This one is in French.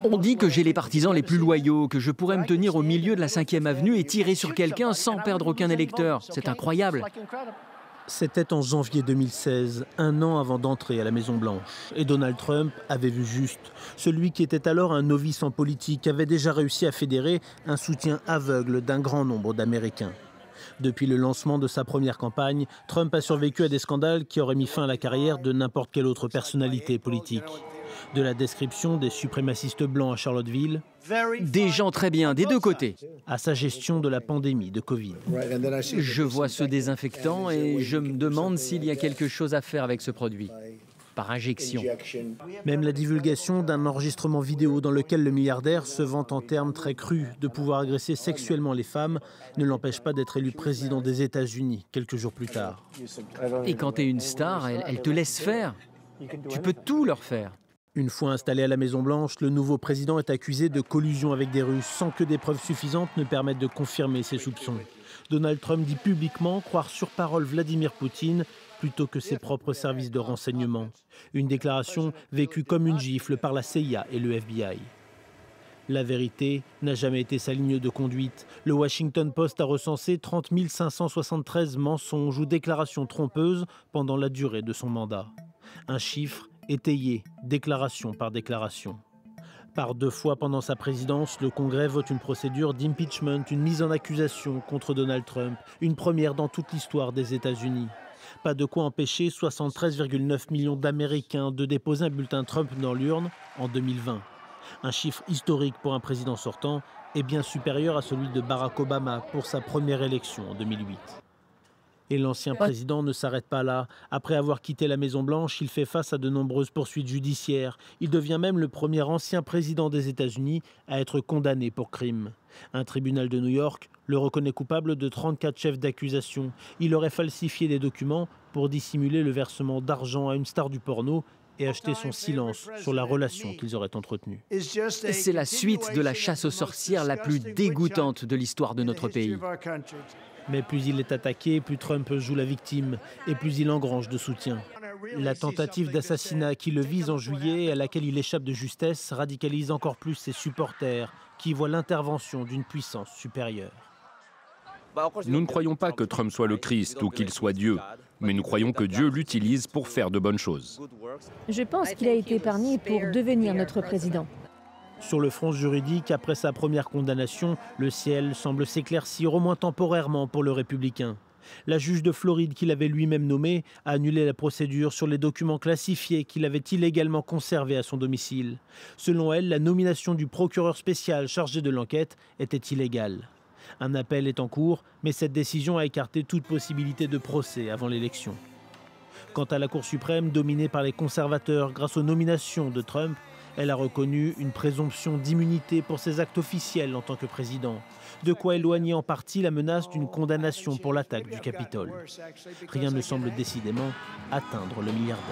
On dit que j'ai les partisans les plus loyaux, que je pourrais me tenir au milieu de la 5e avenue et tirer sur quelqu'un sans perdre aucun électeur. C'est incroyable. C'était en janvier 2016, un an avant d'entrer à la Maison-Blanche. Et Donald Trump avait vu juste. Celui qui était alors un novice en politique avait déjà réussi à fédérer un soutien aveugle d'un grand nombre d'Américains. Depuis le lancement de sa première campagne, Trump a survécu à des scandales qui auraient mis fin à la carrière de n'importe quelle autre personnalité politique. De la description des suprémacistes blancs à Charlottesville, des gens très bien, des deux côtés, à sa gestion de la pandémie de Covid. Je vois ce désinfectant et je me demande s'il y a quelque chose à faire avec ce produit, par injection. Même la divulgation d'un enregistrement vidéo dans lequel le milliardaire se vante en termes très crus de pouvoir agresser sexuellement les femmes ne l'empêche pas d'être élu président des États-Unis quelques jours plus tard. Et quand tu es une star, elle te laisse faire. Tu peux tout leur faire. Une fois installé à la Maison-Blanche, le nouveau président est accusé de collusion avec des Russes sans que des preuves suffisantes ne permettent de confirmer ses soupçons. Donald Trump dit publiquement croire sur parole Vladimir Poutine plutôt que ses propres services de renseignement. Une déclaration vécue comme une gifle par la CIA et le FBI. La vérité n'a jamais été sa ligne de conduite. Le Washington Post a recensé 30 573 mensonges ou déclarations trompeuses pendant la durée de son mandat. Un chiffre étayé, déclaration par déclaration. Par 2 fois pendant sa présidence, le Congrès vote une procédure d'impeachment, une mise en accusation contre Donald Trump, une première dans toute l'histoire des États-Unis. Pas de quoi empêcher 73,9 millions d'Américains de déposer un bulletin Trump dans l'urne en 2020. Un chiffre historique pour un président sortant et bien supérieur à celui de Barack Obama pour sa première élection en 2008. Et l'ancien président ne s'arrête pas là. Après avoir quitté la Maison-Blanche, il fait face à de nombreuses poursuites judiciaires. Il devient même le premier ancien président des États-Unis à être condamné pour crime. Un tribunal de New York le reconnaît coupable de 34 chefs d'accusation. Il aurait falsifié des documents pour dissimuler le versement d'argent à une star du porno et acheter son silence sur la relation qu'ils auraient entretenue. C'est la suite de la chasse aux sorcières la plus dégoûtante de l'histoire de notre pays. Mais plus il est attaqué, plus Trump joue la victime et plus il engrange de soutien. La tentative d'assassinat qui le vise en juillet et à laquelle il échappe de justesse radicalise encore plus ses supporters qui voient l'intervention d'une puissance supérieure. Nous ne croyons pas que Trump soit le Christ ou qu'il soit Dieu, mais nous croyons que Dieu l'utilise pour faire de bonnes choses. Je pense qu'il a été épargné pour devenir notre président. Sur le front juridique, après sa première condamnation, le ciel semble s'éclaircir au moins temporairement pour le républicain. La juge de Floride qu'il avait lui-même nommée a annulé la procédure sur les documents classifiés qu'il avait illégalement conservés à son domicile. Selon elle, la nomination du procureur spécial chargé de l'enquête était illégale. Un appel est en cours, mais cette décision a écarté toute possibilité de procès avant l'élection. Quant à la Cour suprême, dominée par les conservateurs grâce aux nominations de Trump, elle a reconnu une présomption d'immunité pour ses actes officiels en tant que président. De quoi éloigner en partie la menace d'une condamnation pour l'attaque du Capitole. Rien ne semble décidément atteindre le milliardaire.